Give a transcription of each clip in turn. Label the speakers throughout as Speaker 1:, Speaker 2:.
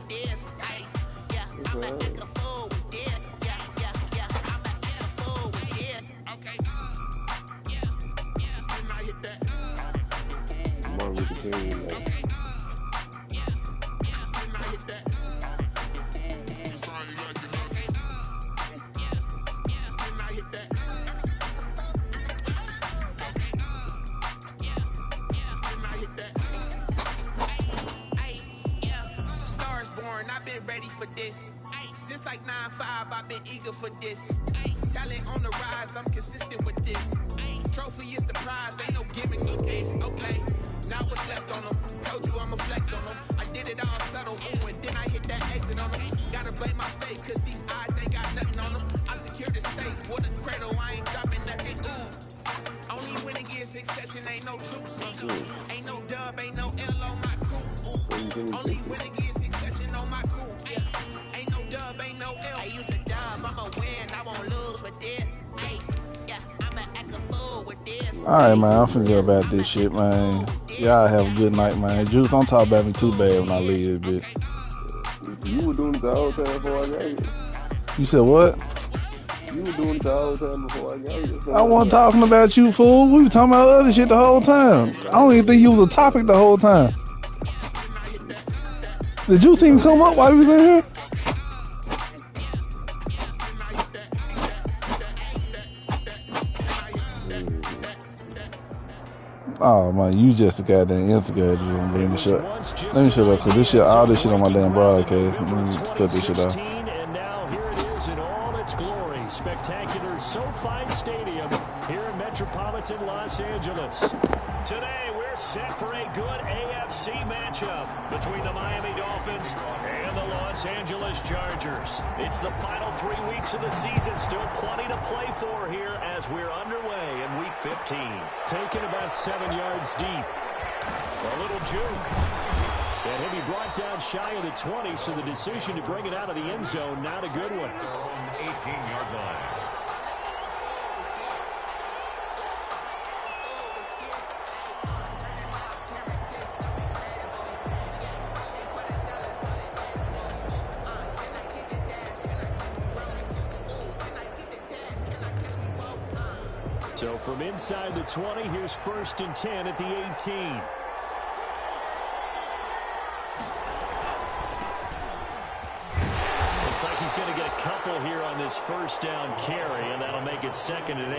Speaker 1: with this. Yeah, I'ma act a fool with this. Yeah, I'ma act a fool with this. Okay. Didn't I hit that?
Speaker 2: More with the carry, like.
Speaker 1: Okay. Didn't I hit that? It's all you like to know. Didn't I hit that? Didn't I hit that? Stars born, I've been ready for this. Since like 9-5, I've been eager for this. Talent on the rise, I'm consistent with this. Trophy is the prize, ain't no gimmicks with this. Okay, now what's left on them? Told you I'ma flex on them. I did it all subtle, ooh, and then I hit that exit on them. Gotta blame my fate, cause these odds ain't got nothing on them. I secure the safe, for the cradle, I ain't dropping nothing, ooh. Only winning is exception, ain't no truce. Ain't no dub, ain't no L on my crew, ooh. Only winning is exception on my crew, yeah. Ain't no dub, ain't no L. I use a dub, I'ma win, I won't lose with this. Ay, yeah, I'ma act a fool with this.
Speaker 3: Alright, man, I'm finna go about this shit, man. Y'all have a good night, man. Juice, don't talk about me too bad when I leave this bitch.
Speaker 2: You were doing it the whole time before I got here.
Speaker 3: You said what?
Speaker 2: You were doing it the whole time before I got here. So
Speaker 3: I wasn't talking about you, fool. We were talking about other shit the whole time. I don't even think you was a topic the whole time. Did Juice even come up while he was in here? Oh man, you just a goddamn instigator. Let me shut up, cause this shit, all this shit on my damn broadcast. Let me cut this shit off.
Speaker 4: And now here it is in all its glory. Spectacular SoFi Stadium here in metropolitan Los Angeles. Today we're set for a good AFC matchup between the Miami Dolphins and the Los Angeles Chargers. It's the final 3 weeks of the season. Still plenty to play for here as we're underway in Week 15. Taken about 7 yards deep. A little juke. And he'll be brought down shy of the 20, so the decision to bring it out of the end zone, not a good one.
Speaker 5: 18-yard line.
Speaker 4: So from inside the 20, here's 1st and 10 at the 18. Looks like he's going to get a couple here on this first down carry, and that'll make it 2nd and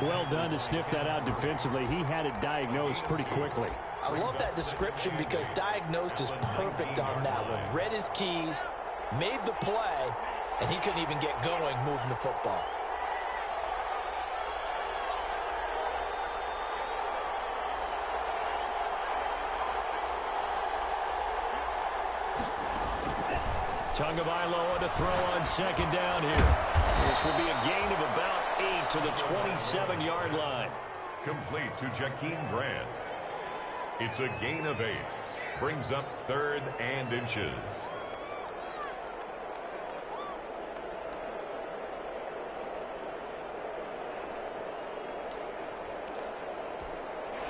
Speaker 4: 8. Well done to sniff that out defensively. He had it diagnosed pretty quickly.
Speaker 6: I love that description because diagnosed is perfect on that one. Read his keys, made the play, and he couldn't even get going moving the football.
Speaker 4: Tagovailoa to throw on 2nd down here. This will be a gain of about 8 to the 27-yard line.
Speaker 5: Complete to Jakeem Grant. It's a gain of 8. Brings up 3rd and inches.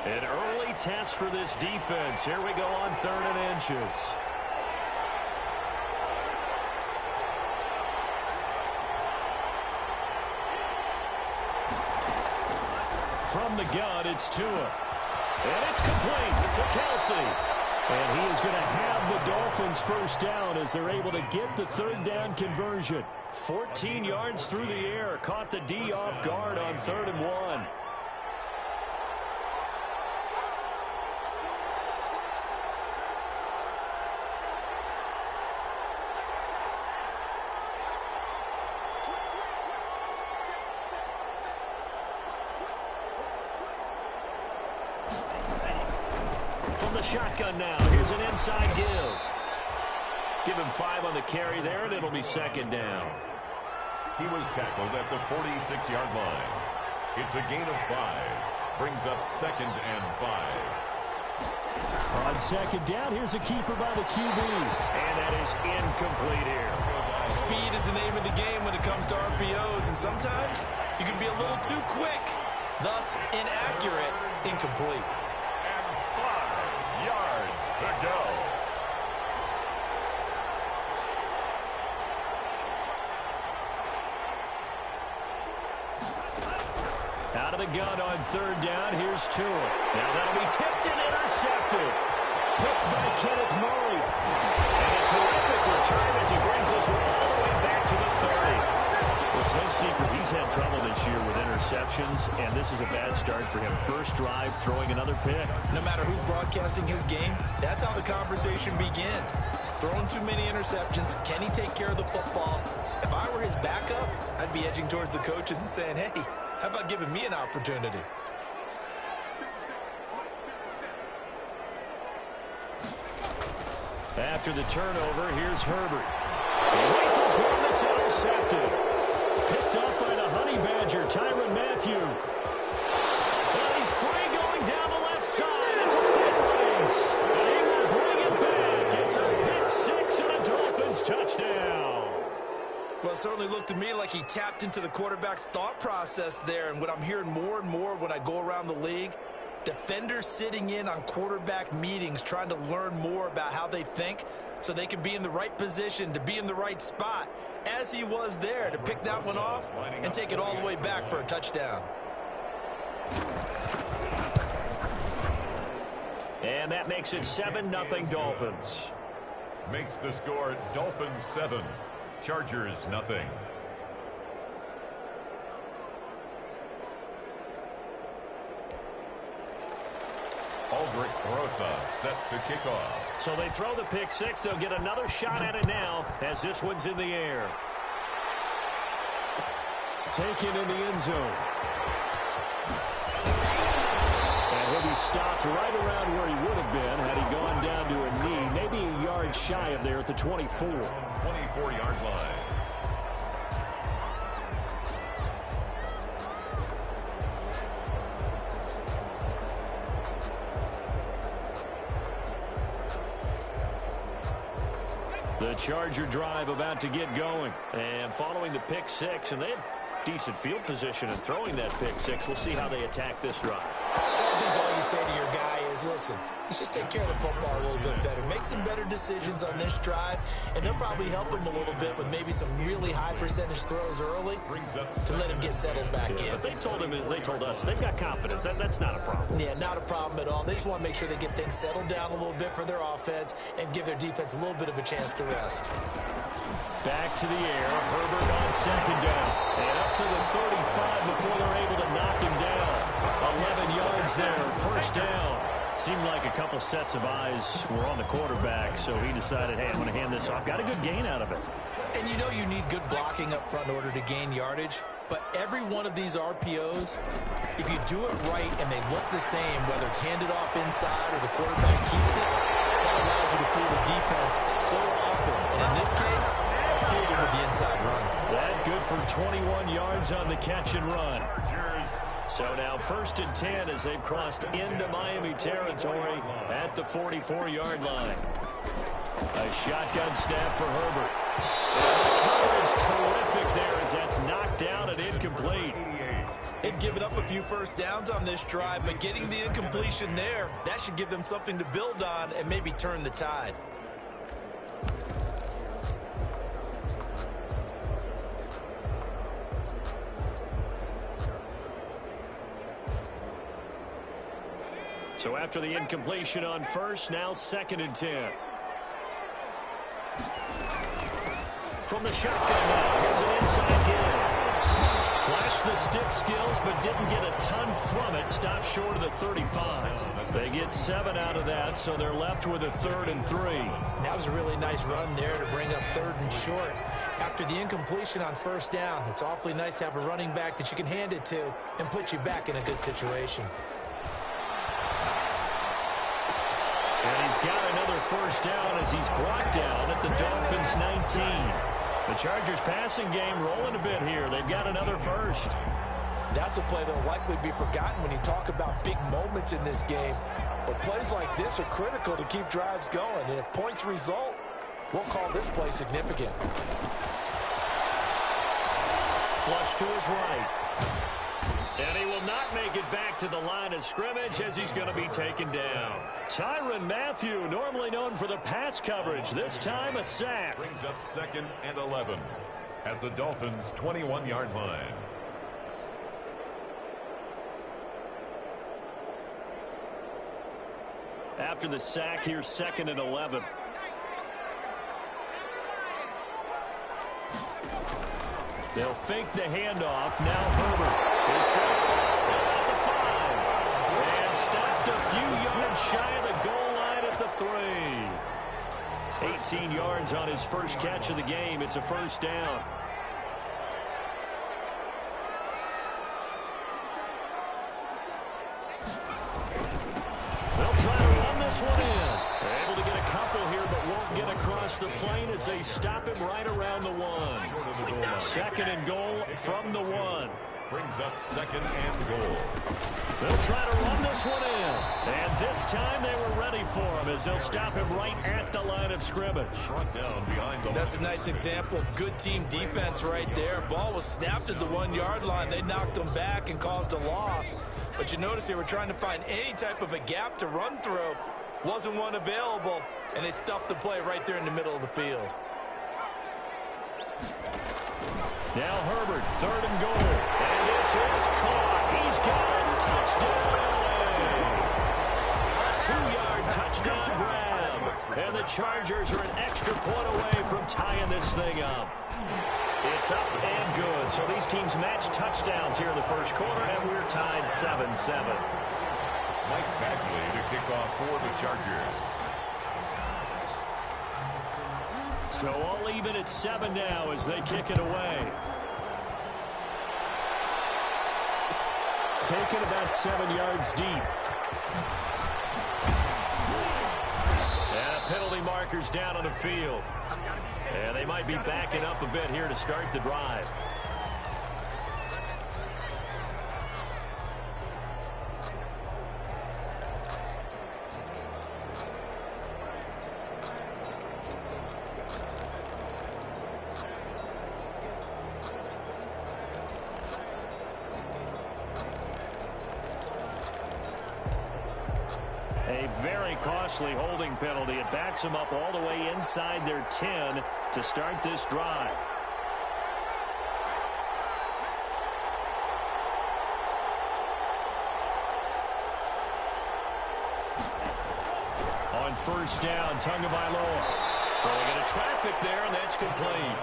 Speaker 4: An early test for this defense. Here we go on 3rd and inches. From the gun, it's Tua. And it's complete to Kelsey. And he is going to have the Dolphins first down as they're able to get the 3rd down conversion. 14 yards through the air. Caught the D off guard on 3rd and 1. Shotgun now. Here's an inside give. Give him 5 on the carry there, and it'll be 2nd down.
Speaker 5: He was tackled at the 46-yard line. It's a gain of 5. Brings up 2nd and 5.
Speaker 4: On 2nd down, here's a keeper by the QB. And that is incomplete here.
Speaker 6: Speed is the name of the game when it comes to RPOs, and sometimes you can be a little too quick. Thus, inaccurate, incomplete.
Speaker 5: To go.
Speaker 4: the gun on third down. Here's Tua. Now that'll be tipped and intercepted. Picked by Kenneth Murray. And a terrific return as he brings us all the way back to the 30. Well, it's no secret he's had trouble this year with interceptions, and this is a bad start for him. First drive, throwing another pick.
Speaker 6: No matter who's broadcasting his game, that's how the conversation begins. Throwing too many interceptions. Can he take care of the football? If I were his backup, I'd be edging towards the coaches and saying, hey, how about giving me an opportunity?
Speaker 4: After the turnover, here's Herbert. He rifles one that's intercepted. Picked up by the Honey Badger, Tyrann Mathieu. And he's free going down the left side. It's a foot race. And he will bring it back. It's a pick six and a Dolphins touchdown.
Speaker 6: Well, it certainly looked to me like he tapped into the quarterback's thought process there. And what I'm hearing more and more when I go around the league, defenders sitting in on quarterback meetings trying to learn more about how they think so they can be in the right position to be in the right spot, as he was there to pick that one off and take it all the way back for a touchdown.
Speaker 4: And that makes it 7-0 Dolphins.
Speaker 5: Makes the score Dolphins 7, Chargers nothing. Aldrich Rosa set to kick off.
Speaker 4: So they throw the pick six. They'll get another shot at it now as this one's in the air. Taken in the end zone. And he'll be stopped right around where he would have been had he gone down to a knee, maybe a yard shy of there at the 24.
Speaker 5: 24-yard line.
Speaker 4: The Charger drive about to get going. And following the pick six, and they had decent field position in throwing that pick six. We'll see how they attack this drive.
Speaker 6: I think all you say to your guy is, listen, let's just take care of the football a little bit better. Make some better decisions on this drive, and they'll probably help him a little bit with maybe some really high percentage throws early to let him get settled back in.
Speaker 4: But they told us they've got confidence. That's not a problem.
Speaker 6: Yeah, not a problem at all. They just want to make sure they get things settled down a little bit for their offense and give their defense a little bit of a chance to rest.
Speaker 4: Back to the air. Herbert on second down. And up to the 35 before they're able to knock him down. 11 yards there. First down. Seemed like a couple sets of eyes were on the quarterback, so he decided, hey, I'm going to hand this off. Got a good gain out of it.
Speaker 6: And you know you need good blocking up front in order to gain yardage. But every one of these RPOs, if you do it right and they look the same, whether it's handed off inside or the quarterback keeps it, that allows you to fool the defense so often. And in this case, fooled them with the inside run.
Speaker 4: That good for 21 yards on the catch and run. So now 1st and 10 as they've crossed into Miami territory at the 44-yard line. A shotgun snap for Herbert. Coverage terrific there as that's knocked down and incomplete.
Speaker 6: They've given up a few first downs on this drive, but getting the incompletion there, that should give them something to build on and maybe turn the tide.
Speaker 4: So after the incompletion on first, now 2nd and 10. From the shotgun now, here's an inside give. Flashed the stick skills, but didn't get a ton from it. Stopped short of the 35. They get 7 out of that, so they're left with a 3rd and 3.
Speaker 6: That was a really nice run there to bring up 3rd and short. After the incompletion on first down, it's awfully nice to have a running back that you can hand it to and put you back in a good situation.
Speaker 4: And he's got another first down as he's brought down at the Dolphins' 19. The Chargers passing game rolling a bit here. They've got another first.
Speaker 6: That's a play that will likely be forgotten when you talk about big moments in this game. But plays like this are critical to keep drives going. And if points result, we'll call this play significant.
Speaker 4: Flush to his right. And he will not make it back to the line of scrimmage as he's going to be taken down. Tyrann Mathieu, normally known for the pass coverage, this time a sack.
Speaker 5: Brings up 2nd and 11 at the Dolphins' 21-yard line.
Speaker 4: After the sack, here's 2nd and 11. They'll fake the handoff. Now Herbert is thrown at the 5. And stopped a few yards shy of the goal line at the 3. 18 yards on his first catch of the game. It's a first down. They'll try to run this one in. They're able to get a couple here, but won't get across the plane as they stop him right around the 1. 2nd and goal from the 1.
Speaker 5: Brings up 2nd and goal.
Speaker 4: They'll try to run this one in. And this time they were ready for him as they'll stop him right at the line of scrimmage.
Speaker 5: Brought down behind the
Speaker 6: That's a nice example of good team defense right there. Ball was snapped at the 1-yard line. They knocked him back and caused a loss. But you notice they were trying to find any type of a gap to run through. Wasn't one available, and they stuffed the play right there in the middle of the field.
Speaker 4: Now Herbert, 3rd and goal. And this is caught. He's got it. Touchdown, LA. A 2-yard touchdown grab. And the Chargers are an extra point away from tying this thing up. It's up and good. So these teams match touchdowns here in the first quarter, and we're tied 7-7.
Speaker 5: Mike Badgley to kick off for the Chargers.
Speaker 4: So all even at 7 now as they kick it away. Taken about 7 yards deep. And penalty markers down on the field. And they might be backing up a bit here to start the drive. A very costly holding penalty. It backs them up all the way inside their 10 to start this drive. On first down, Tagovailoa. Throwing into traffic there, and that's complete.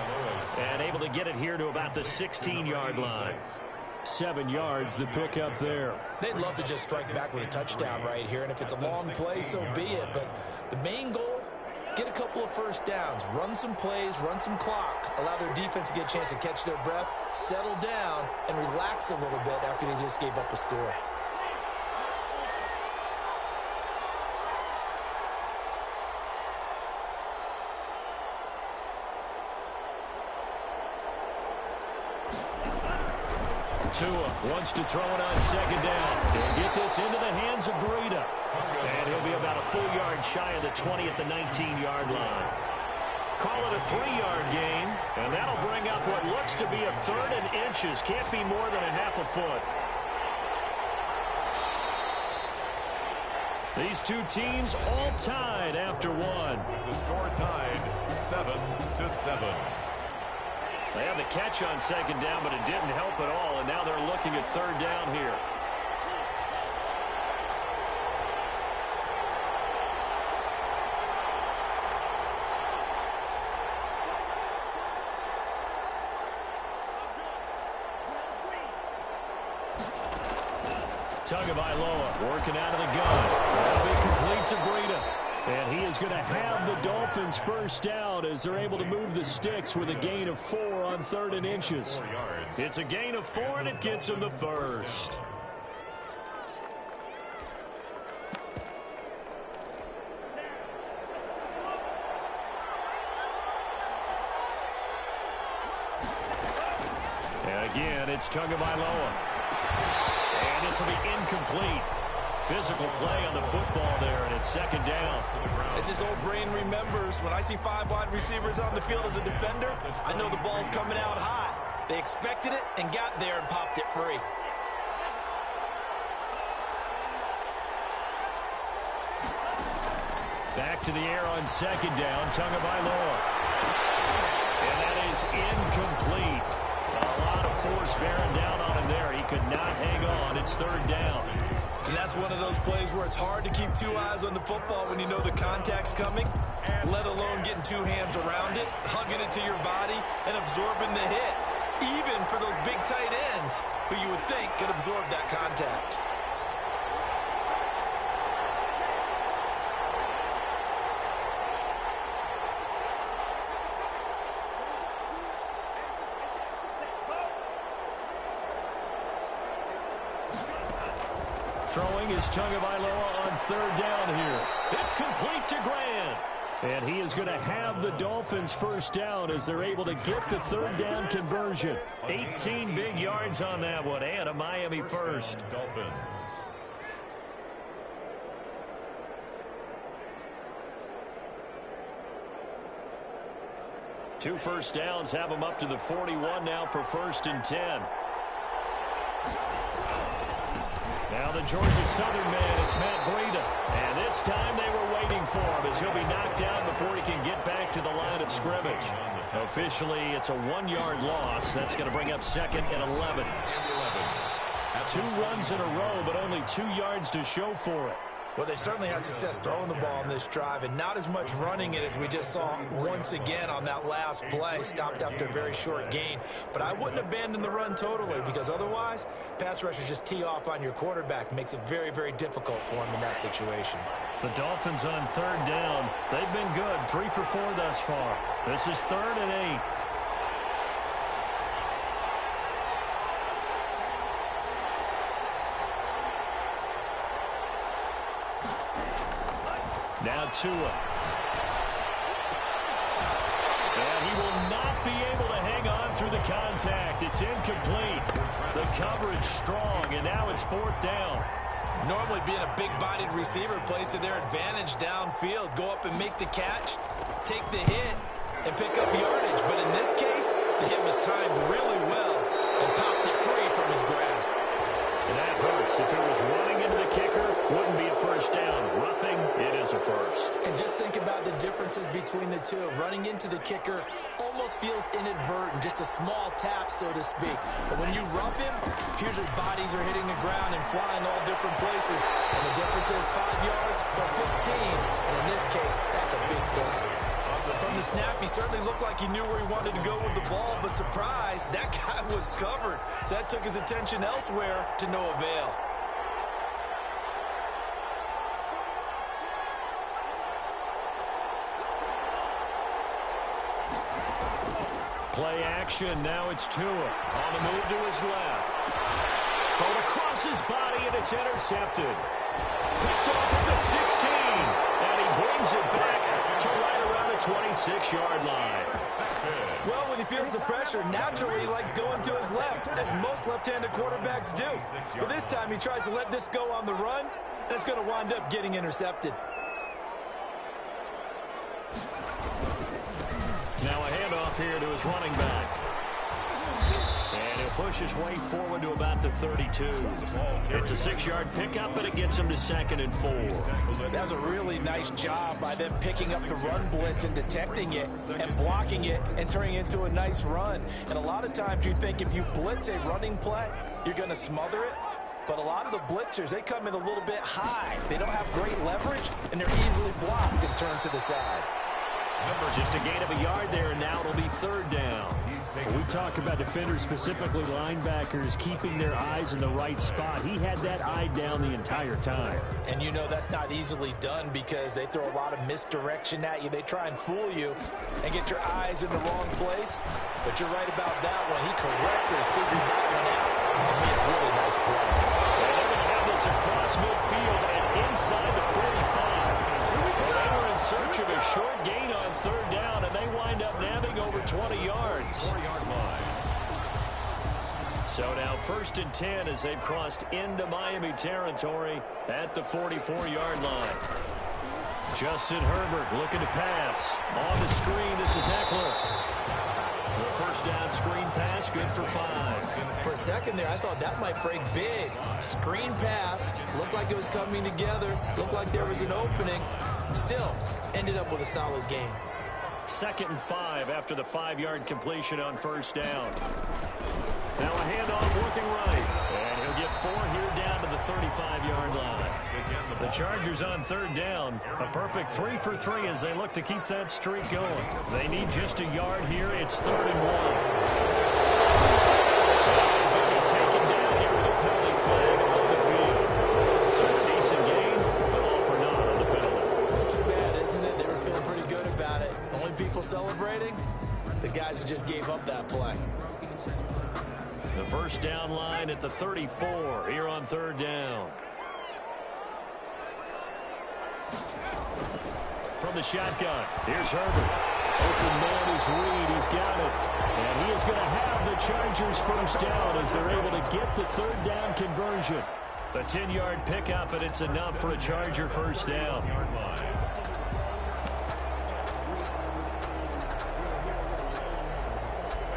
Speaker 4: And able to get it here to about the 16-yard line. 7 yards, the pickup there.
Speaker 6: They'd love to just strike back with a touchdown right here, and if it's a long play, so be it. But the main goal, get a couple of first downs, run some plays, run some clock, allow their defense to get a chance to catch their breath, settle down, and relax a little bit after they just gave up a score.
Speaker 4: Tua wants to throw it on second down. He'll get this into the hands of Breida. And he'll be about a full yard shy of the 20 at the 19-yard line. Call it a 3-yard gain, and that'll bring up what looks to be a 3rd and inches. Can't be more than a half a foot. These two teams all tied after one.
Speaker 5: The score tied 7-7.
Speaker 4: They had the catch on second down, but it didn't help at all, and now they're looking at 3rd down here. Tagovailoa working out of the gun. That'll be complete to Breida. And he is going to have the Dolphins first down as they're able to move the sticks with a gain of 4 on 3rd and inches. It's a gain of 4, and it gets them the first. And again, it's Tagovailoa. And this will be incomplete. Physical play on the football there, and it's 2nd down.
Speaker 6: As his old brain remembers, when I see 5 wide receivers on the field as a defender, I know the ball's coming out hot. They expected it and got there and popped it free.
Speaker 4: Back to the air on 2nd down, Tagovailoa. And that is incomplete. A lot of force bearing down on him there. He could not hang on. It's 3rd down.
Speaker 6: And that's one of those plays where it's hard to keep two eyes on the football when you know the contact's coming, let alone getting two hands around it, hugging it to your body, and absorbing the hit, even for those big tight ends who you would think could absorb that contact.
Speaker 4: Throwing is Tagovailoa on third down here. It's complete to Grant. And he is going to have the Dolphins first down as they're able to get the third down conversion. 18 big yards on that one, and a Miami first.
Speaker 5: Dolphins.
Speaker 4: Two first downs have them up to the 41 now for 1st and 10. Now the Georgia Southern man, it's Matt Breida. And this time they were waiting for him as he'll be knocked down before he can get back to the line of scrimmage. Officially, it's a 1-yard loss. That's going to bring up 2nd and 11. 2 runs in a row, but only 2 yards to show for it.
Speaker 6: Well, they certainly had success throwing the ball in this drive and not as much running it as we just saw once again on that last play. Stopped after a very short gain. But I wouldn't abandon the run totally because otherwise, pass rushers just tee off on your quarterback. Makes it very, very difficult for him in that situation.
Speaker 4: The Dolphins on third down. They've been good. 3 for 4 thus far. This is 3rd and 8. Now Tua. And he will not be able to hang on through the contact. It's incomplete. The coverage strong, and now it's 4th down.
Speaker 6: Normally being a big-bodied receiver plays to their advantage downfield. Go up and make the catch, take the hit, and pick up yardage. But in this case, the hit was timed really well and popped it free from his grasp.
Speaker 4: And that hurts. If it was running into the kicker, wouldn't be a first down. Roughing, it is a first.
Speaker 6: And just think about the differences between the two. Running into the kicker almost feels inadvertent, just a small tap, so to speak. But when you rough him, usually bodies are hitting the ground and flying all different places. And the difference is 5 yards or 15. And in this case, that's a big play. From the snap, he certainly looked like he knew where he wanted to go with the ball, but surprise, that guy was covered. So that took his attention elsewhere to no avail.
Speaker 4: Play action, now it's Tua. On the move to his left. Thrown across his body, and it's intercepted. Picked off at the 16, and he brings it back to right around the 26-yard line.
Speaker 6: Well, when he feels the pressure, naturally he likes going to his left, as most left-handed quarterbacks do. But this time he tries to let this go on the run, and it's going to wind up getting intercepted.
Speaker 4: Now a handoff here to his running back. And he'll push his way forward to about the 32. It's a 6-yard pickup, and it gets him to 2nd and 4.
Speaker 6: That was a really nice job by them picking up the run blitz and detecting it and blocking it and turning it into a nice run. And a lot of times you think if you blitz a running play, you're going to smother it. But a lot of the blitzers, they come in a little bit high. They don't have great leverage, and they're easily blocked and turned to the side.
Speaker 4: Just a gain of a yard there, and now it'll be 3rd down.
Speaker 7: When we talk about defenders, specifically linebackers, keeping their eyes in the right spot. He had that eye down the entire time.
Speaker 6: And you know that's not easily done because they throw a lot of misdirection at you. They try and fool you and get your eyes in the wrong place. But you're right about that one. He correctly figured that one out and made a really nice play.
Speaker 4: And they're going to have this across midfield and inside the 45. They were in search of a short gain on 3rd down, and they wind up nabbing over 20 yards.
Speaker 5: 4-yard line.
Speaker 4: So now 1st and 10 as they've crossed into Miami territory at the 44-yard line. Justin Herbert looking to pass. On the screen, this is Eckler. The 1st down screen pass, good for 5.
Speaker 6: For a second there, I thought that might break big. Screen pass, looked like it was coming together, looked like there was an opening. Still, ended up with a solid game.
Speaker 4: 2nd and 5 after the 5-yard completion on 1st down. Now a handoff working right. And he'll get 4 here down to the 35-yard line. The Chargers on third down. A perfect 3 for 3 as they look to keep that streak going. They need just a yard here. It's 3rd and 1. He's going to be taken down here with a penalty flag on the field. So a decent game, but all for naught on the penalty.
Speaker 6: It's too bad, isn't it? They were feeling pretty good about it. Only people celebrating? The guys who just gave up that play.
Speaker 4: The first down line at the 34 here on third down. From the shotgun, here's Herbert. Open man is Reed. He's got it. And he is going to have the Chargers first down as they're able to get the third down conversion. A 10-yard pickup, and it's enough for a Charger first down.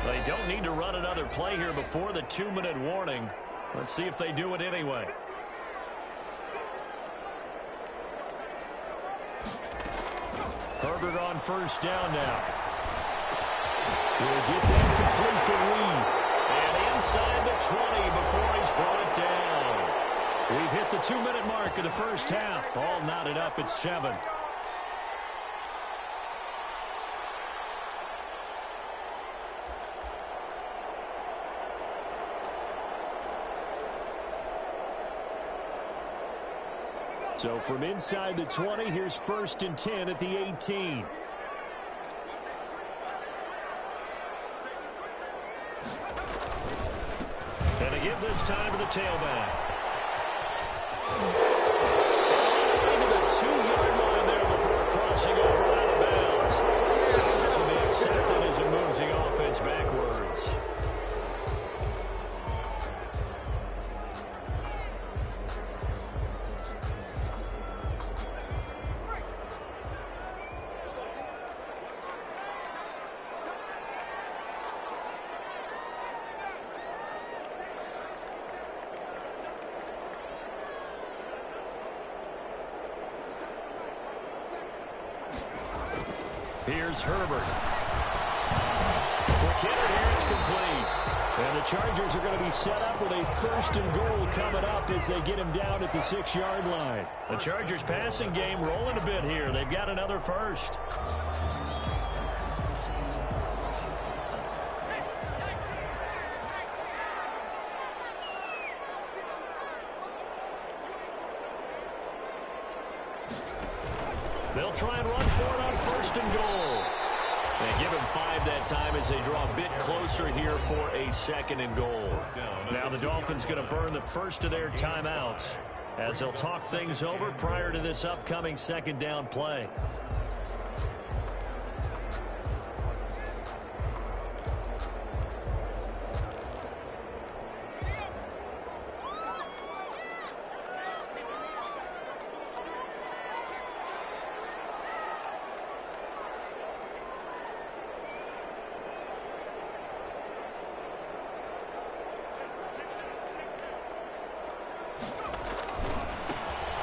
Speaker 4: They don't need to run another play here before the 2-minute warning. Let's see if they do it anyway. Herbert on first down now. We'll get that complete to Reed. And inside the 20 before he's brought down. We've hit the 2-minute mark of the first half. All knotted up at 7. So from inside the 20, here's 1st and 10 at the 18. And a give this time to the tailback. Into the 2-yard line there before crossing over out of bounds. So this will be accepted as it moves the offense backwards. Here's Herbert. Quick hitter here, it's complete. And the Chargers are going to be set up with a 1st and goal coming up as they get him down at the 6-yard line. The Chargers passing game rolling a bit here. They've got another first. They'll try and run for it on 1st and goal. And give him 5 that time as they draw a bit closer here for a 2nd and goal. Now the Dolphins going to burn the first of their timeouts as they'll talk things over prior to this upcoming 2nd down play.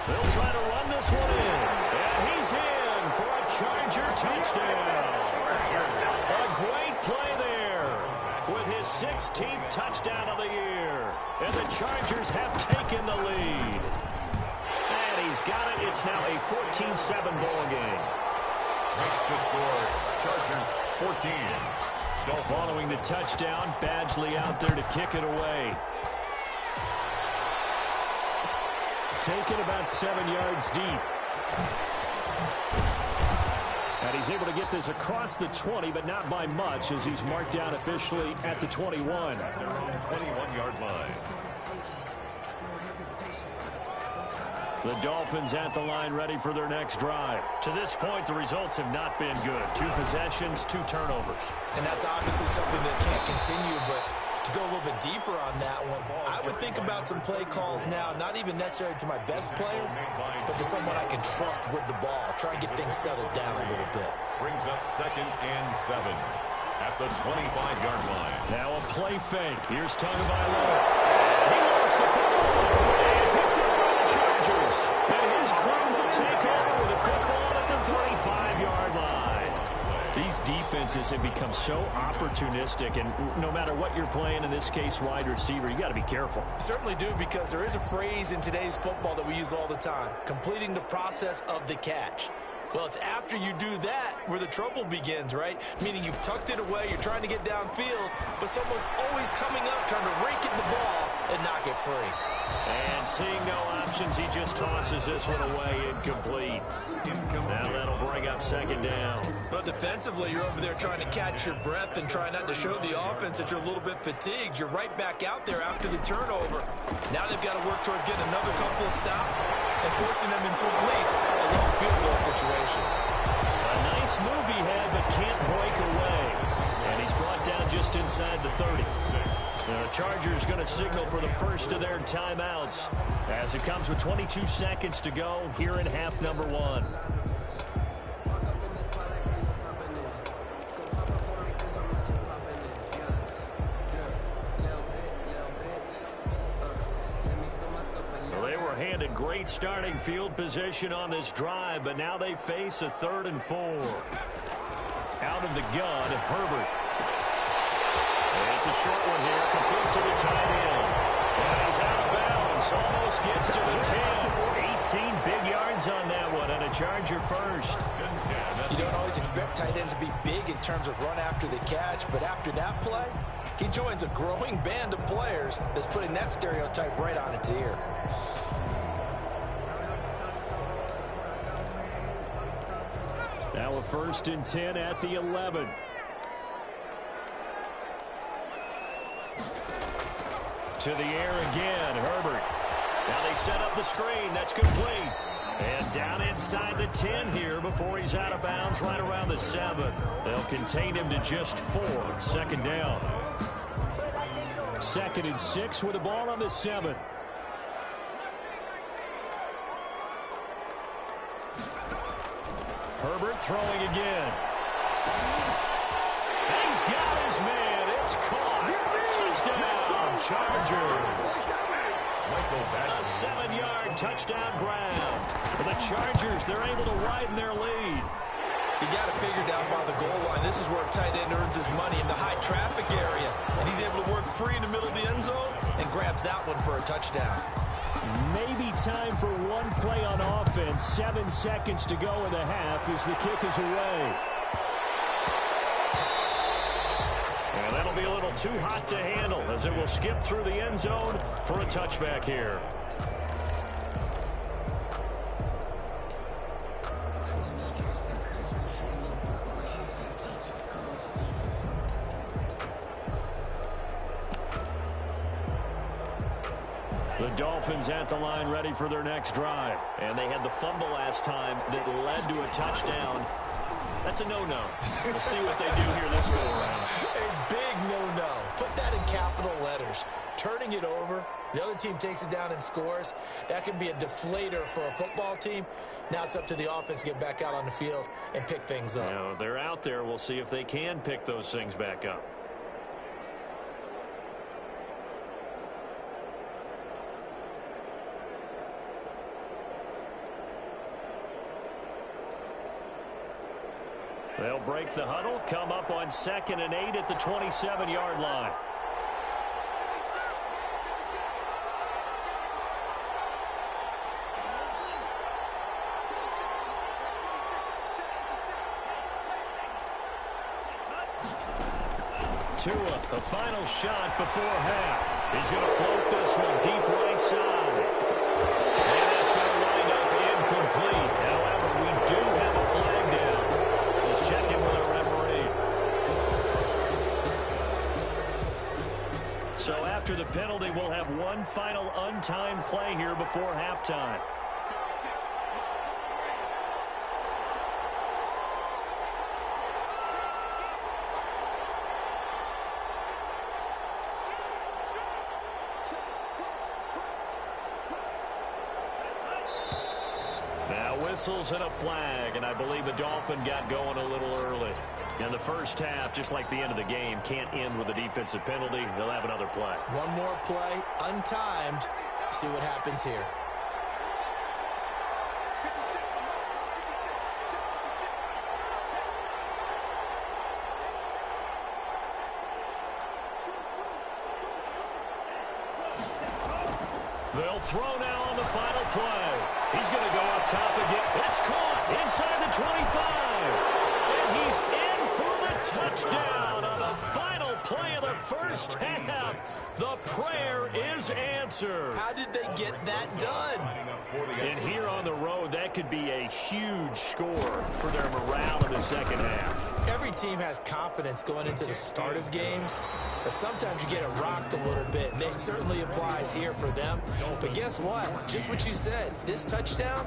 Speaker 4: They'll try to run this one in. And he's in for a Charger touchdown. A great play there with his 16th touchdown of the year. And the Chargers have taken the lead. And he's got it. It's now a 14-7 ball game.
Speaker 5: Makes the score, Chargers 14.
Speaker 4: Following the touchdown, Badgley out there to kick it away. Taken about 7 yards deep. And he's able to get this across the 20, but not by much as he's marked down officially at the 21.
Speaker 5: 21-yard line.
Speaker 4: The Dolphins at the line ready for their next drive. To this point, the results have not been good. 2 possessions, 2 turnovers.
Speaker 6: And that's obviously something that can't continue, but to go a little bit deeper on that one, I would think about some play calls now, not even necessarily to my best player, but to someone I can trust with the ball. Try and get things settled down a little bit.
Speaker 5: Brings up 2nd and 7 at the 25-yard line.
Speaker 4: Now a play fake. Here's Tagovailoa. He lost the football and picked up by the Chargers. And his crew will take over with the football at the 35-yard line.
Speaker 7: These defenses have become so opportunistic, and no matter what you're playing, in this case wide receiver, you got to be careful.
Speaker 6: Certainly do, because there is a phrase in today's football that we use all the time: completing the process of the catch. Well, it's after you do that where the trouble begins, right? Meaning you've tucked it away, you're trying to get downfield, but someone's always coming up trying to rake at the ball and knock it free.
Speaker 7: And seeing no options, he just tosses this one away, incomplete. Now that'll bring up second down.
Speaker 6: But defensively, you're over there trying to catch your breath and try not to show the offense that you're a little bit fatigued. You're right back out there after the turnover. Now they've got to work towards getting another couple of stops and forcing them into at least a long field goal situation.
Speaker 7: A nice move he had, but can't break away. And he's brought down just inside the 30. The Chargers going to signal for the first of their timeouts as it comes with 22 seconds to go here in half number 1. Well, they were handed great starting field position on this drive, but now they face a 3rd and 4. Out of the gun, Herbert. It's a short one here, complete to the tight end. And he's out of bounds, almost gets to the 10. 18 big yards on that one, and a Charger first.
Speaker 6: You don't always expect tight ends to be big in terms of run after the catch, but after that play, he joins a growing band of players that's putting that stereotype right on its ear.
Speaker 7: Now a 1st and 10 at the 11. To the air again, Herbert. Now they set up the screen. That's complete. And down inside the 10 here before he's out of bounds right around the 7. They'll contain him to just 4. Second down. 2nd and 6 with the ball on the 7. Herbert throwing again. He's got his man. It's caught. Touchdown, Chargers. A 7-yard touchdown grab. For the Chargers, they're able to widen their lead.
Speaker 6: You got to figure down by the goal line. This is where a tight end earns his money, in the high traffic area. And he's able to work free in the middle of the end zone and grabs that one for a touchdown.
Speaker 7: Maybe time for one play on offense. 7 seconds to go in the half as the kick is away. And that'll be a little too hot to handle as it will skip through the end zone for a touchback here. The Dolphins at the line ready for their next drive. And they had the fumble last time that led to a touchdown. That's a no-no. We'll see what they do here this go-around.
Speaker 6: A big no-no. Put that in capital letters. Turning it over, the other team takes it down and scores. That can be a deflator for a football team. Now it's up to the offense to get back out on the field and pick things up.
Speaker 7: Now, they're out there. We'll see if they can pick those things back up. They'll break the huddle, come up on 2nd and 8 at the 27-yard line. Tua, the final shot before half. He's going to float this one deep right side. And that's going to wind up incomplete. However, we do have a flag down. Let's check in with our referee. So after the penalty, we'll have one final untimed play here before halftime. Whistles and a flag, and I believe the Dolphin got going a little early. And the first half, just like the end of the game, can't end with a defensive penalty. They'll have another play.
Speaker 6: One more play, untimed. See what happens here.
Speaker 4: They'll throw now on the final play. He's going to go up top again. It's caught inside the 25. And he's in for the touchdown on the final play of the first half. The prayer is answered.
Speaker 6: How did they get that done?
Speaker 4: And here on the road, that could be a huge score for their morale in the second half.
Speaker 6: Every team has confidence going into the start of games, but sometimes you get it rocked a little bit, and it certainly applies here for them. But guess what? Just what you said, this touchdown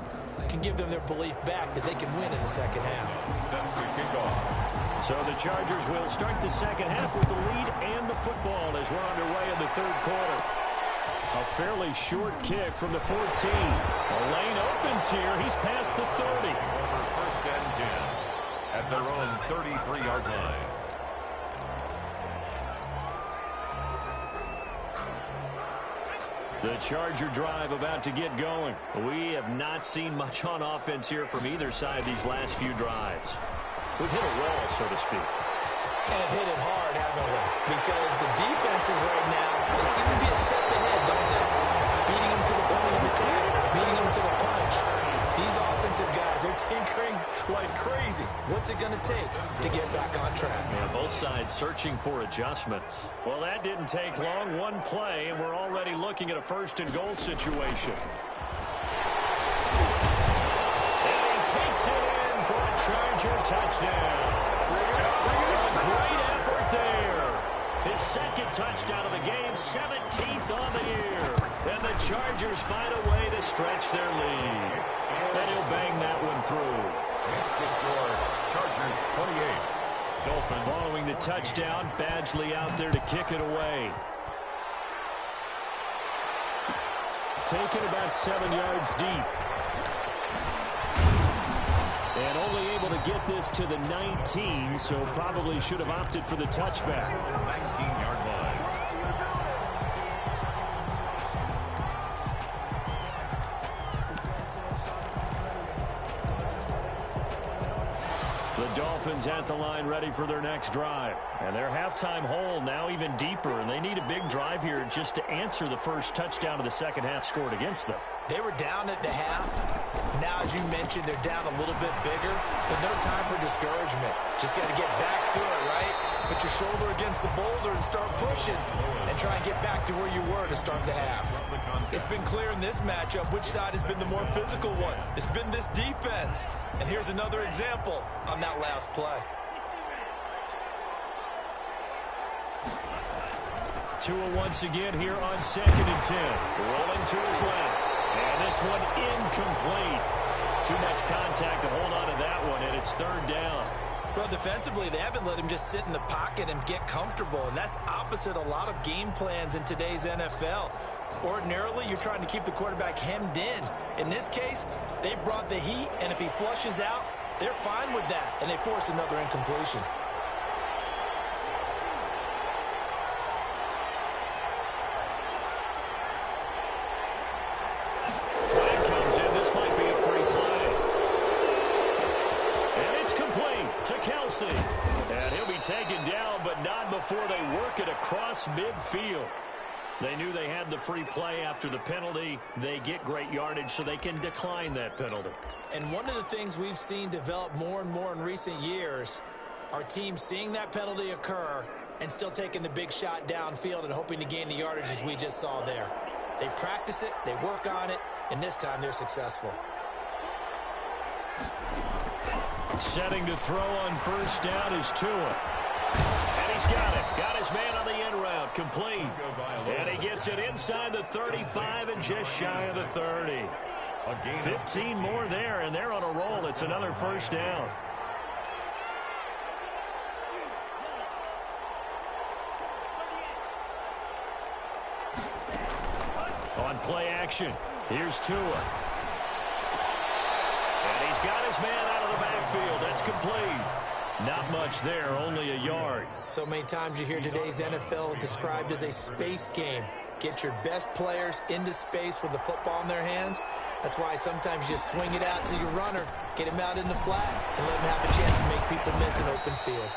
Speaker 6: can give them their belief back that they can win in the second half.
Speaker 5: Set to kick off.
Speaker 4: So the Chargers will start the second half with the lead and the football as we're underway in the third quarter. A fairly short kick from the 14. The lane opens here. He's past the 30.
Speaker 5: Over first and 10 at their own 33-yard line.
Speaker 4: The Charger drive about to get going. We have not seen much on offense here from either side these last few drives. We've hit a wall, so to speak.
Speaker 6: And have hit it hard, haven't we? Because the defenses right now, they seem to be a step ahead, don't they? Beating them to the point of attack, beating them to the punch. These offensive guys, they're tinkering like crazy. What's it going to take to get back on track?
Speaker 4: Yeah, both sides searching for adjustments. Well, that didn't take long. One play, and we're already looking at a first-and-goal situation. And he takes it in for a Charger touchdown. A great effort there. His second touchdown of the game, 17th on the year. And the Chargers find a way to stretch their lead. And he'll bang that one through.
Speaker 5: It's the score. Chargers 28. Dolphins.
Speaker 4: Following the touchdown, Badgley out there to kick it away. Taken about 7 yards deep. And only able to get this to the 19, so probably should have opted for the touchback.
Speaker 5: 19-yard line.
Speaker 4: The Dolphins at the line ready for their next drive. And their halftime hole now even deeper, and they need a big drive here just to answer the first touchdown of the second half scored against them.
Speaker 6: They were down at the half. Now, as you mentioned, they're down a little bit bigger, but no time for discouragement. Just got to get back to it, right? Put your shoulder against the boulder and start pushing and try and get back to where you were to start the half. It's been clear in this matchup which side has been the more physical one. It's been this defense. And here's another example on that last play.
Speaker 4: Tua once again here on second and 10. Rolling to his left. And this one incomplete. Too much contact to hold on to that one, and it's third down.
Speaker 6: Well, defensively, they haven't let him just sit in the pocket and get comfortable, and that's opposite a lot of game plans in today's NFL. Ordinarily, you're trying to keep the quarterback hemmed in. In this case, they brought the heat, and if he flushes out, they're fine with that, and they force another incompletion.
Speaker 4: Flag comes in. This might be a free play. And it's complete to Kelsey. And he'll be taken down, but not before they work it across midfield. They knew they had the free play after the penalty. They get great yardage so they can decline that penalty.
Speaker 6: And one of the things we've seen develop more and more in recent years, our team seeing that penalty occur and still taking the big shot downfield and hoping to gain the yardage as we just saw there. They practice it, they work on it, and this time they're successful.
Speaker 4: Setting to throw on first down is Tua. And he's got it. Got his man on the end route. Complete. And he gets it inside the 35 and just shy of the 30. 15 more there, and they're on a roll. It's another first down. On play action, here's Tua. And he's got his man out of the backfield. That's complete. Not much there, only a yard.
Speaker 6: So many times you hear today's NFL described as a space game. Get your best players into space with the football in their hands. That's why sometimes you just swing it out to your runner, get him out in the flat, and let him have a chance to make people miss an open field.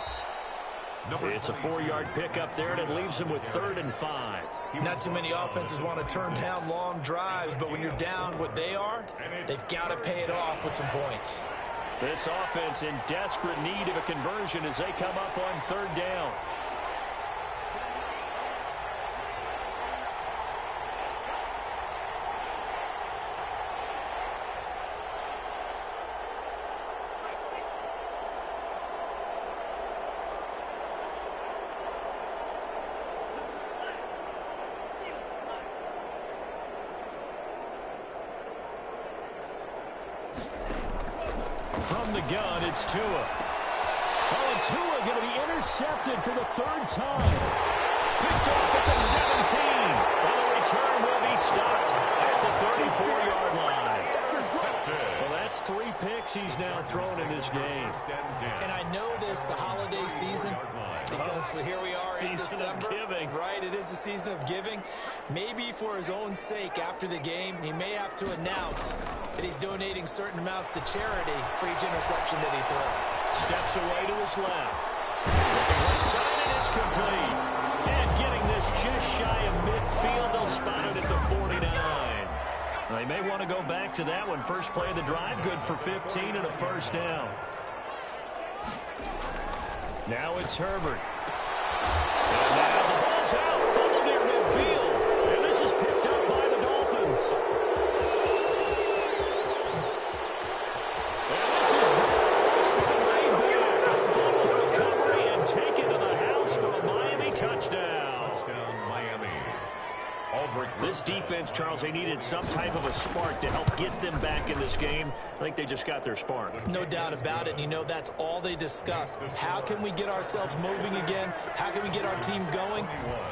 Speaker 7: It's a 4-yard pickup there, and it leaves them with 3rd and 5.
Speaker 6: Not too many offenses want to turn down long drives, but when you're down what they are, they've got to pay it off with some points.
Speaker 7: This offense in desperate need of a conversion as they come up on 3rd down. From the gun, it's Tua. Oh, and Tua going to be intercepted for the 3rd time. Picked off at the 17. And the return will be stopped at the 34-yard line. Well, that's 3 picks he's now thrown in this game.
Speaker 6: And I know this, the holiday season, because here we are in December.
Speaker 7: Giving.
Speaker 6: Right, it is the season of giving. Maybe for his own sake after the game, he may have to announce that he's donating certain amounts to charity for each interception that he throws.
Speaker 7: Steps away to his left. Looking left side, and it's complete. And getting this just shy of midfield, they'll spot it at the 49. They may want to go back to that one. First play of the drive, good for 15 and a 1st down. Now it's Herbert. And now the ball's out, fumble near midfield. And this is picked up by the Dolphins. And this is right back. A fumble recovery and taken to the house for a Miami touchdown.
Speaker 5: Touchdown, Miami.
Speaker 7: This defense, Charles, they needed some type of a spark to help get them back in this game. I think they just got their spark.
Speaker 6: No doubt about it, and you know that's all they discussed. How can we get ourselves moving again? How can we get our team going?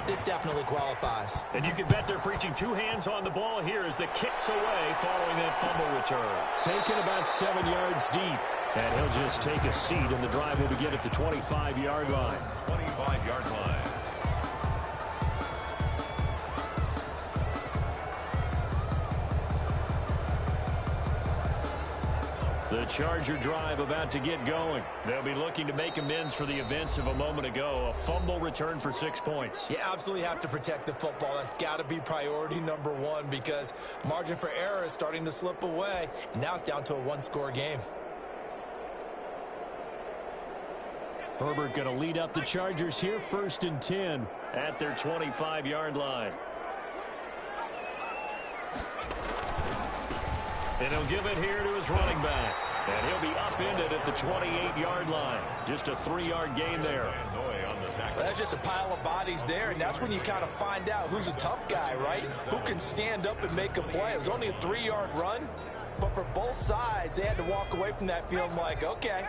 Speaker 6: This definitely qualifies.
Speaker 7: And you can bet they're preaching 2 hands on the ball here as the kick's away following that fumble return. Taken about 7 yards deep. And he'll just take a seat, and the drive will begin at the 25-yard line.
Speaker 5: 25-yard line.
Speaker 7: The Charger drive about to get going. They'll be looking to make amends for the events of a moment ago. A fumble return for 6 points.
Speaker 6: You absolutely have to protect the football. That's got to be priority number 1 because margin for error is starting to slip away. And now it's down to a 1-score game.
Speaker 7: Herbert going to lead up the Chargers here, 1st and 10 at their 25-yard line. And he'll give it here to his running back. And he'll be upended at the 28-yard line. Just a 3-yard gain there.
Speaker 6: Well, that's just a pile of bodies there, and that's when you kind of find out who's a tough guy, right? Who can stand up and make a play. It was only a 3-yard run, but for both sides, they had to walk away from that feeling like, okay,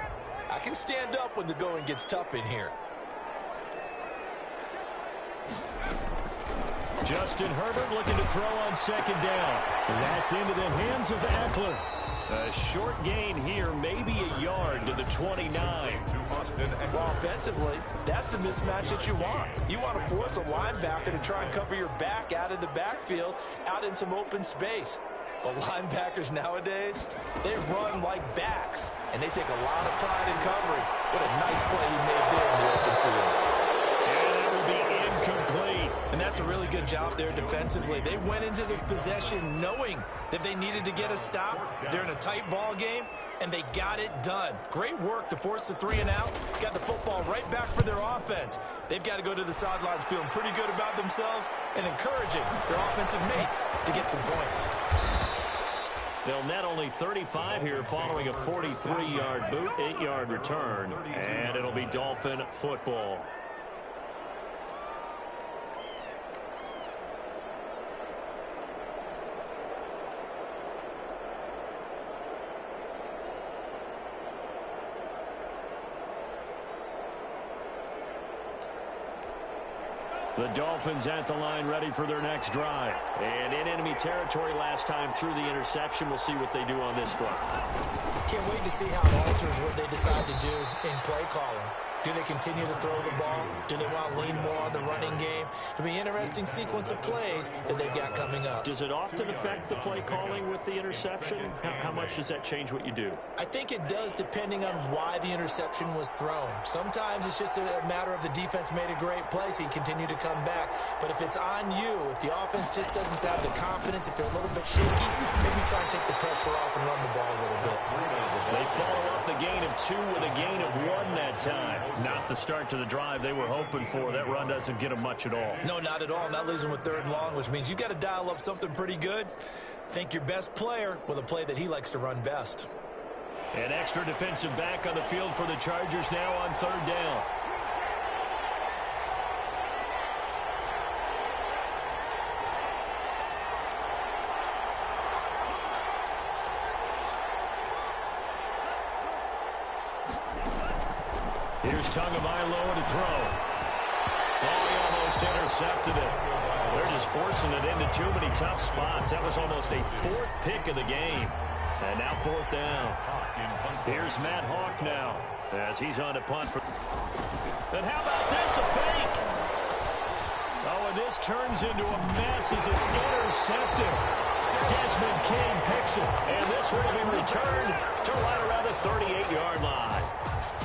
Speaker 6: I can stand up when the going gets tough in here.
Speaker 7: Justin Herbert looking to throw on 2nd down. That's into the hands of Eckler. A short gain here, maybe a yard to the 29.
Speaker 6: Well, offensively, that's the mismatch that you want. You want to force a linebacker to try and cover your back out of the backfield, out in some open space. But linebackers nowadays, they run like backs, and they take a lot of pride in covering. What a nice play he made there in the open field.
Speaker 7: And that will be incomplete.
Speaker 6: And that's a really good job there defensively. They went into this possession knowing that they needed to get a stop. They're in a tight ball game, and they got it done. Great work to force the 3 and out. Got the football right back for their offense. They've got to go to the sidelines feeling pretty good about themselves and encouraging their offensive mates to get some points.
Speaker 7: They'll net only 35 here following a 43-yard boot, 8-yard return, and it'll be Dolphin football. The Dolphins at the line ready for their next drive. And in enemy territory last time through the interception. We'll see what they do on this drive.
Speaker 6: Can't wait to see how it alters what they decide to do in play calling. Do they continue to throw the ball? Do they want to lean more on the running game? It'll be an interesting sequence of plays that they've got coming up.
Speaker 7: Does it often affect the play calling with the interception? How much does that change what you do?
Speaker 6: I think it does depending on why the interception was thrown. Sometimes it's just a matter of the defense made a great play, so you continue to come back. But if it's on you, if the offense just doesn't have the confidence, if they're a little bit shaky, maybe try and take the pressure off and run the ball a little bit.
Speaker 7: They follow up the gain of 2 with a gain of 1 that time. Not the start to the drive they were hoping for. That run doesn't get them much at all.
Speaker 6: No, not at all. And that leaves them with 3rd and long, which means you got to dial up something pretty good. Think your best player with a play that he likes to run best.
Speaker 7: An extra defensive back on the field for the Chargers now on 3rd down. Here's Tagovailoa to throw. Oh, he almost intercepted it. They're just forcing it into too many tough spots. That was almost a 4th pick of the game. And now 4th down. Here's Matt Hawk now as he's on to punt. And how about this, a fake? Oh, and this turns into a mess as it's intercepted. Desmond King picks it, and this will be returned to right around the 38-yard line.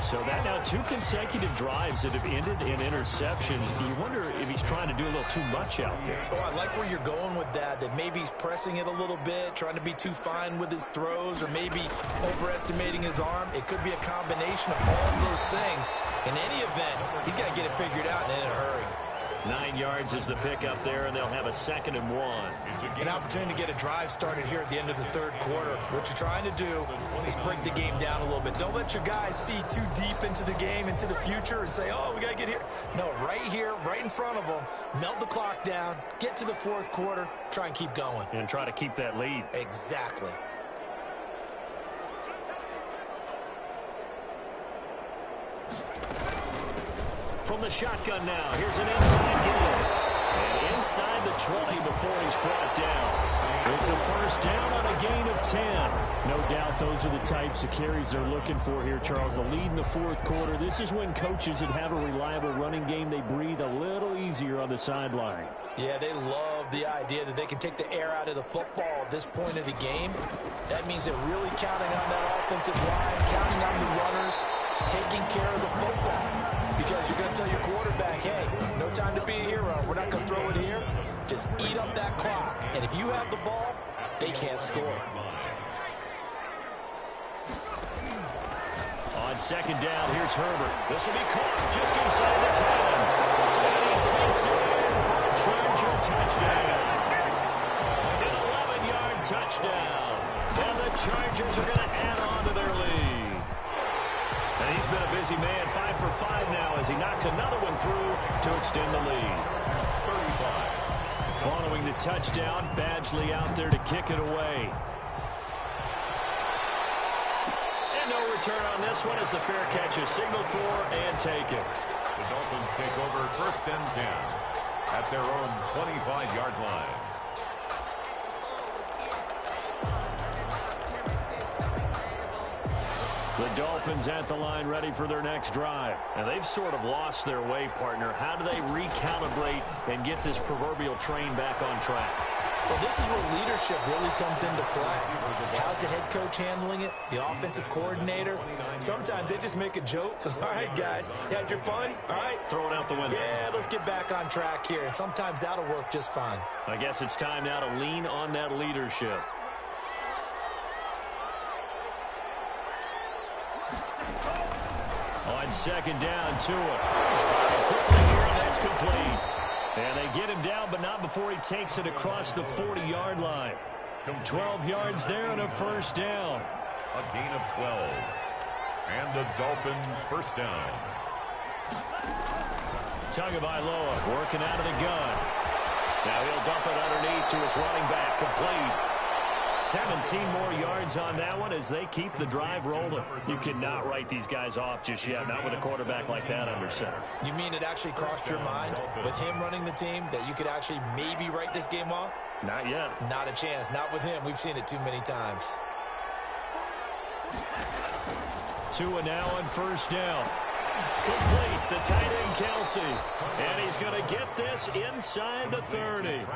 Speaker 7: So that now 2 consecutive drives that have ended in interceptions. You wonder if he's trying to do a little too much out there.
Speaker 6: Oh, I like where you're going with that maybe he's pressing it a little bit, trying to be too fine with his throws, or maybe overestimating his arm. It could be a combination of all of those things. In any event, he's got to get it figured out and in a hurry.
Speaker 7: 9 yards is the pick up there, and they'll have a 2nd and 1.
Speaker 6: An opportunity to get a drive started here at the end of the 3rd quarter. What you're trying to do is break the game down a little bit. Don't let your guys see too deep into the game, into the future, and say, oh, we got to get here. No, right here, right in front of them, melt the clock down, get to the 4th quarter, try and keep going.
Speaker 7: And try to keep that lead.
Speaker 6: Exactly.
Speaker 7: From the shotgun now, here's an inside game. And inside the 20 before he's brought down. It's a 1st down on a gain of 10.
Speaker 4: No doubt those are the types of carries they're looking for here, Charles. The lead in the 4th quarter. This is when coaches that have a reliable running game, they breathe a little easier on the sideline.
Speaker 6: Yeah, they love the idea that they can take the air out of the football at this point of the game. That means they're really counting on that offensive line, counting on the runners, taking care of the football. Because you're going to tell your quarterback, hey, no time to be a hero. We're not going to throw it here. Just eat up that clock. And if you have the ball, they can't score.
Speaker 7: On 2nd down, here's Herbert. This will be caught just inside the 10. And he takes it in for a Charger touchdown. An 11-yard touchdown. And the Chargers are going to add on to their lead. And he's been a busy man, 5 for 5 now as he knocks another one through to extend the lead. 35. Following the touchdown, Badgley out there to kick it away. And no return on this one as the fair catch is signaled for and taken.
Speaker 5: The Dolphins take over 1st and 10 at their own 25-yard line.
Speaker 7: The Dolphins at the line ready for their next drive. And they've sort of lost their way, partner. How do they recalibrate and get this proverbial train back on track?
Speaker 6: Well, this is where leadership really comes into play. How's the head coach handling it? The offensive coordinator? Sometimes they just make a joke. All right, guys, you had your fun? All right.
Speaker 7: Throw it out the window.
Speaker 6: Yeah, let's get back on track here. And sometimes that'll work just fine.
Speaker 7: I guess it's time now to lean on that leadership. On 2nd down, Tua. Quickly here, and that's complete. And they get him down, but not before he takes it across the 40-yard line. 12 yards there and a 1st down.
Speaker 5: A gain of 12. And the Dolphin 1st down.
Speaker 7: Tagovailoa working out of the gun. Now he'll dump it underneath to his running back, complete. 17 more yards on that one as they keep the drive rolling. You cannot write these guys off just yet, not with a quarterback like that under center.
Speaker 6: You mean it actually crossed your mind with him running the team that you could actually maybe write this game off?
Speaker 7: Not yet.
Speaker 6: Not a chance. Not with him. We've seen it too many times.
Speaker 7: Tua now on 1st down.
Speaker 4: Complete, the tight end Kelsey. And he's going to get this inside the 30.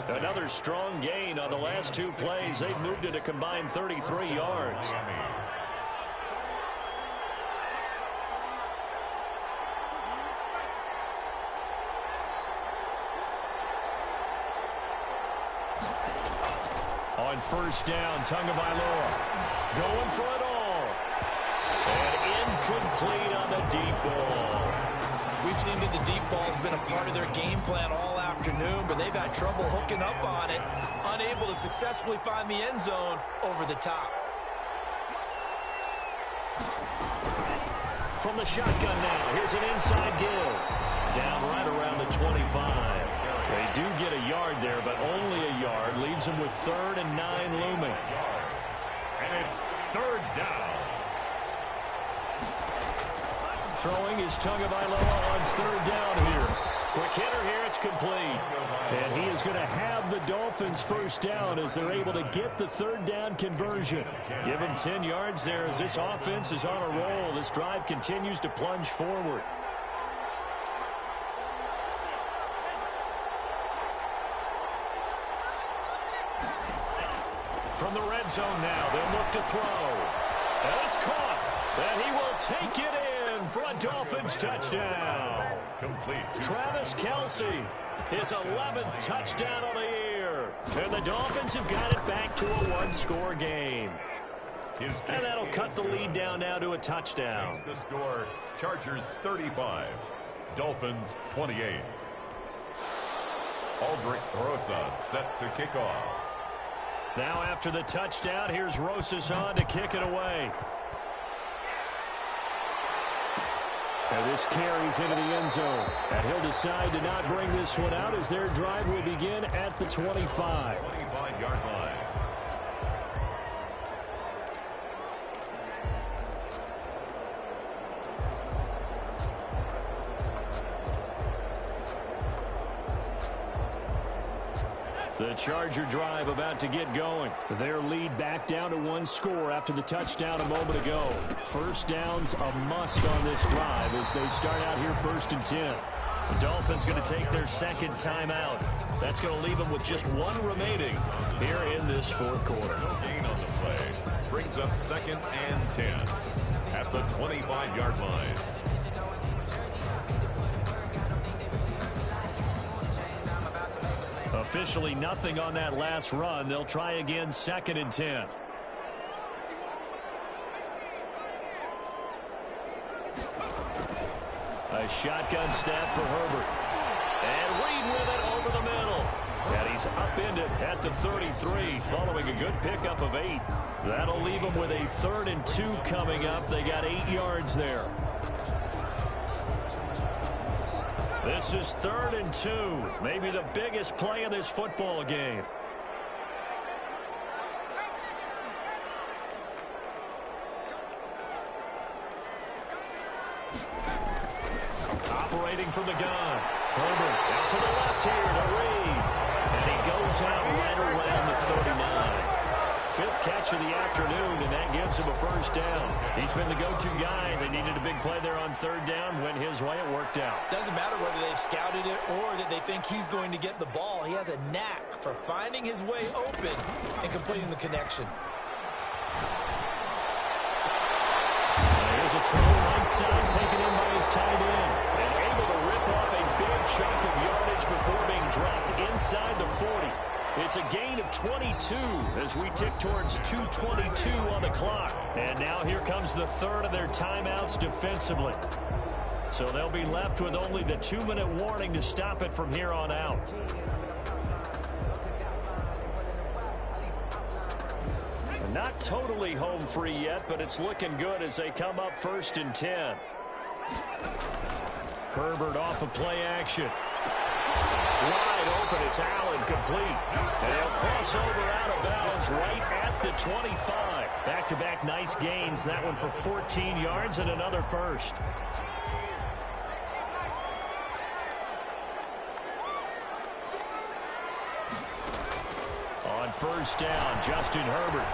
Speaker 4: Another strong gain on the last two plays. They've moved it a combined 33 yards. On first down, Tagovailoa going for it all. And incomplete on the deep ball.
Speaker 6: We've seen that the deep ball has been a part of their game plan all afternoon, but they've had trouble hooking up on it, unable to successfully find the end zone over the top.
Speaker 4: From the shotgun now, here's an inside give. Down right around the 25. They do get a yard there, but only a yard. Leaves them with 3rd and 9 looming.
Speaker 5: And it's 3rd down.
Speaker 4: Throwing is Tagovailoa on 3rd down here. Quick hitter here, it's complete. And he is going to have the Dolphins first down as they're able to get the 3rd down conversion. Give him 10 yards there as this offense is on a roll. This drive continues to plunge forward. From the red zone now, they'll look to throw. And it's caught. And he will take it in for a Dolphins touchdown.
Speaker 5: Complete.
Speaker 4: Travis Kelce, his 11th touchdown on the year. And the Dolphins have got it back to a one-score game. And that'll cut the lead down now to a touchdown.
Speaker 5: The score, Chargers 35, Dolphins 28. Aldrich Rosa set to kick off.
Speaker 4: Now after the touchdown, here's Rosas on to kick it away. And this carries into the end zone. And he'll decide to not bring this one out as their drive will begin at the 25.
Speaker 5: 25-yard line.
Speaker 4: The Charger drive about to get going. Their lead back down to one score after the touchdown a moment ago. First down's a must on this drive as they start out here 1st and 10. The Dolphins going to take their second timeout. That's going to leave them with just one remaining here in this 4th quarter.
Speaker 5: No gain on the play. Brings up 2nd and 10 at the 25-yard line.
Speaker 4: Officially nothing on that last run. They'll try again 2nd and 10. A shotgun snap for Herbert. And Reed with it over the middle. And he's upended at the 33 following a good pickup of 8. That'll leave them with a 3rd and 2 coming up. They got 8 yards there. This is 3rd and 2. Maybe the biggest play in this football game. Operating from the gun. Herbert out to the left here to Reed. And he goes out right around the 39. 5th catch of the afternoon, and that gives him a first down. He's been the go-to guy. They needed a big play there on 3rd down. Went his way. It worked out.
Speaker 6: Doesn't matter whether they've scouted it or that they think he's going to get the ball. He has a knack for finding his way open and completing the connection.
Speaker 4: Here's a throw right side taken in by his tight end. And able to rip off a big chunk of yardage before being dropped inside the 40. It's a gain of 22 as we tick towards 2:22 on the clock. And now here comes the 3rd of their timeouts defensively. So they'll be left with only the 2-minute warning to stop it from here on out. Not totally home free yet, but it's looking good as they come up 1st and 10. Herbert off of play action. Wide open, it's Allen, complete. And he'll cross over out of bounds right at the 25. Back-to-back nice gains. That one for 14 yards and another first. On first down, Justin Herbert.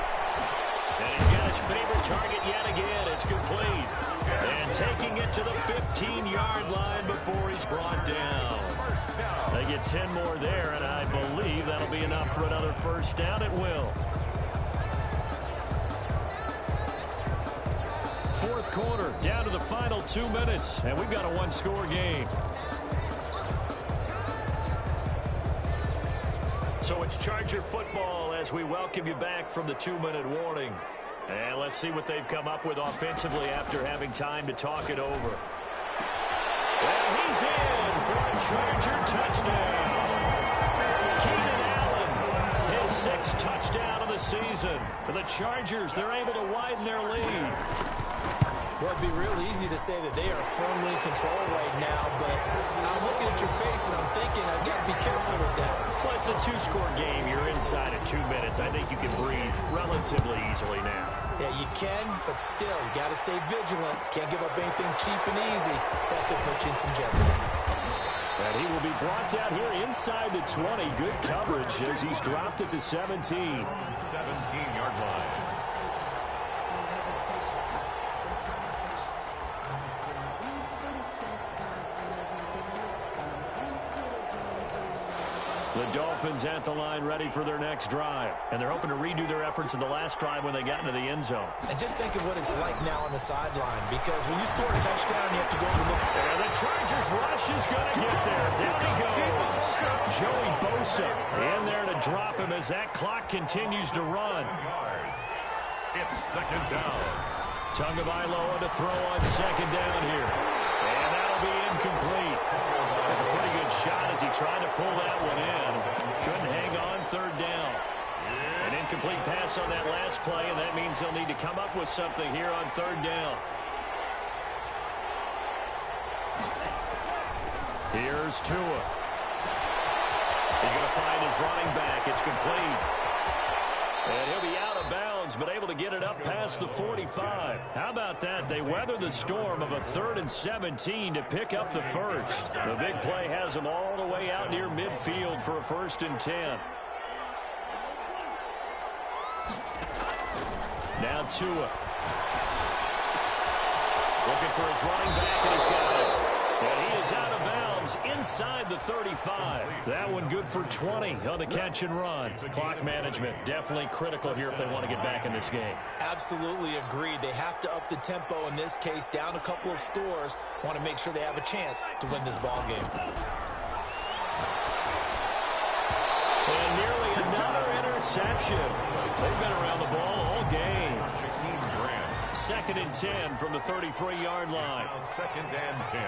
Speaker 4: And he's got his favorite target yet again. It's complete. And taking it to the 15-yard line before he's brought down. They get 10 more there, and I believe that'll be enough for another first down. It will. Fourth quarter, down to the final 2 minutes, and we've got a one-score game. So it's Charger football as we welcome you back from the 2-minute warning. And let's see what they've come up with offensively after having time to talk it over. And he's in for a Charger touchdown. Keenan Allen, his 6th touchdown of the season. For the Chargers, they're able to widen their lead.
Speaker 6: Well, it'd be real easy to say that they are firmly in control right now, but I'm looking at your face and I'm thinking I've got to be careful with that.
Speaker 4: Well, it's a 2-score game. You're inside of 2 minutes. I think you can breathe relatively easily now.
Speaker 6: Yeah, you can, but still, you got to stay vigilant. Can't give up anything cheap and easy. That could put you in some jeopardy.
Speaker 4: And he will be brought down here inside the 20. Good coverage as he's dropped at the 17.
Speaker 5: 17-yard line.
Speaker 4: The Dolphins at the line ready for their next drive. And they're hoping to redo their efforts in the last drive when they got into the end zone.
Speaker 6: And just think of what it's like now on the sideline, because when you score a touchdown, you have to go over the...
Speaker 4: And the Chargers rush is going to get there. Down he goes. Joey Bosa in there to drop him as that clock continues to run.
Speaker 5: It's second down.
Speaker 4: Tagovailoa to throw on second down here. And that'll be incomplete. Took a pretty good shot as he tried to pull that one in. Couldn't hang on third down. An incomplete pass on that last play, and that means they'll need to come up with something here on third down. Here's Tua. He's going to find his running back. It's complete. And he'll be out of bounds, but able to get it up past the 45. How about that? They weather the storm of a 3rd and 17 to pick up the first. The big play has them all the way out near midfield for a 1st and 10. Now Tua. Looking for his running back, and he's got it. And he is out of bounds inside the 35. That one good for 20 on the catch and run. Clock management definitely critical here if they want to get back in this game.
Speaker 6: Absolutely agreed. They have to up the tempo in this case, down a couple of scores. Want to make sure they have a chance to win this ball game.
Speaker 4: And nearly another interception. They've been around the ball all game. 2nd and 10 from the 33-yard line.
Speaker 5: Now 2nd and 10.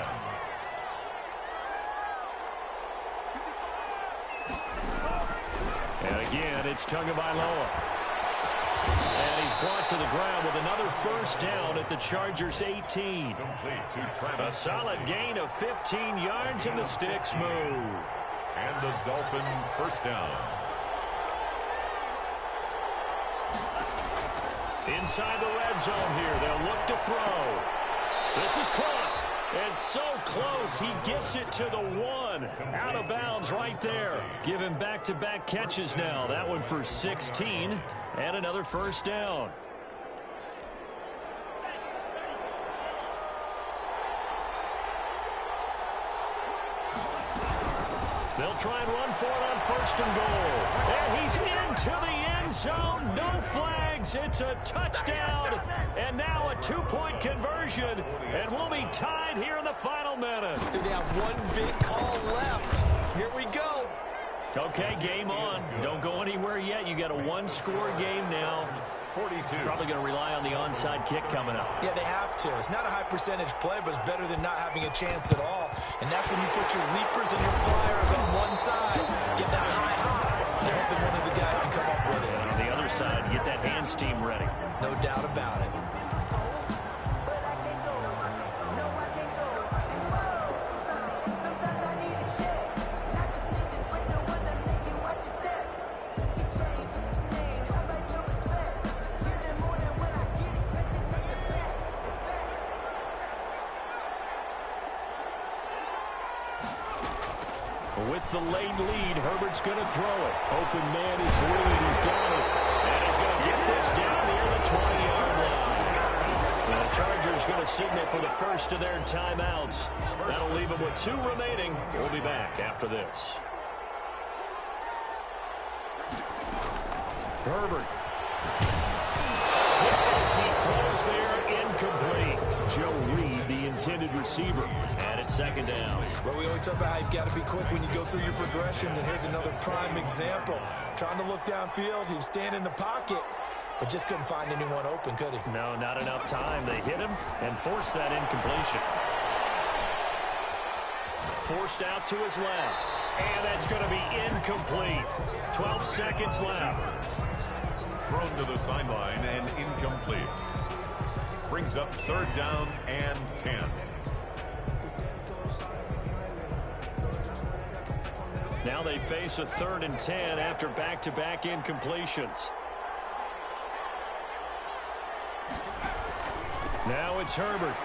Speaker 4: And again, it's Tagovailoa. And he's brought to the ground with another first down at the Chargers' 18. A solid gain of 15 yards, and the sticks move.
Speaker 5: And the Dolphin first down.
Speaker 4: Inside the red zone here, they'll look to throw. This is caught. And so close, he gets it to the 1. Out of bounds right there. Give him back-to-back catches now. That one for 16 and another first down. They'll try and run for it on 1st and goal. And he's into the end zone. No flags. It's a touchdown. And now a 2-point conversion. And we'll be tied here in the final minute.
Speaker 6: They have one big call left. Here we go.
Speaker 4: Okay, game on. Don't go anywhere yet. You got a 1-score game now.
Speaker 5: 42.
Speaker 4: Probably going to rely on the onside kick coming up.
Speaker 6: Yeah, they have to. It's not a high percentage play, but it's better than not having a chance at all. And that's when you put your leapers and your flyers on one side. Get that high hop. And hope that one of the guys can come up with it.
Speaker 4: And on the other side, get that hands team ready.
Speaker 6: No doubt about it.
Speaker 4: With the late lead, Herbert's going to throw it. Open man is lead. He's got it. And he's going to get this down near the
Speaker 7: 20-yard line. The Chargers going to signal for the first of their timeouts. That'll leave them with 2 remaining. We'll be back after this. Herbert. As he throws there, incomplete. Joe Reed, the intended receiver, and it's 2nd down.
Speaker 6: Well, we always talk about how you've got to be quick when you go through your progressions, and here's another prime example. Trying to look downfield, he was standing in the pocket, but just couldn't find anyone open, could he?
Speaker 7: No, not enough time. They hit him and forced that incompletion. Forced out to his left, and that's going to be incomplete. 12 seconds left.
Speaker 5: Thrown to the sideline and incomplete. Brings up 3rd down and 10.
Speaker 7: Now they face a 3rd and 10 after back-to-back incompletions. Now it's Herbert.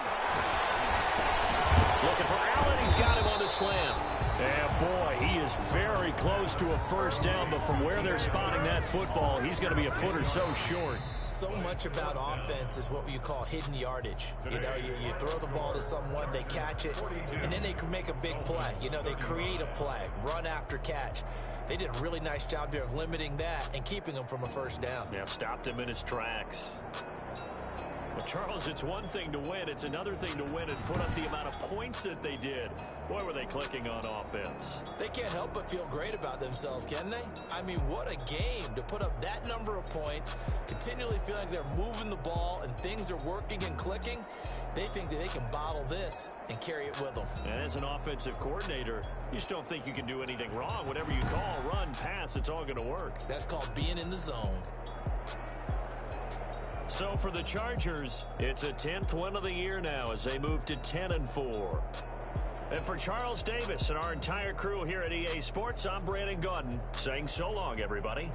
Speaker 7: Looking for Allen. He's got him on the slam. And boy, he is very close to a 1st down, but from where they're spotting that football, he's going to be a foot or so short.
Speaker 6: So much about offense is what you call hidden yardage. You know, you throw the ball to someone, they catch it, and then they can make a big play. You know, they create a play, run after catch. They did a really nice job there of limiting that and keeping him from a 1st down.
Speaker 7: Yeah, stopped him in his tracks. Well, Charles, it's one thing to win. It's another thing to win and put up the amount of points that they did. Boy, were they clicking on offense.
Speaker 6: They can't help but feel great about themselves, can they? I mean, what a game to put up that number of points, continually feeling like they're moving the ball and things are working and clicking. They think that they can bottle this and carry it with them.
Speaker 7: And as an offensive coordinator, you just don't think you can do anything wrong. Whatever you call, run, pass, it's all going to work.
Speaker 6: That's called being in the zone.
Speaker 7: So for the Chargers, it's a 10th win of the year now as they move to 10-4. And for Charles Davis and our entire crew here at EA Sports, I'm Brandon Gaudin saying so long, everybody.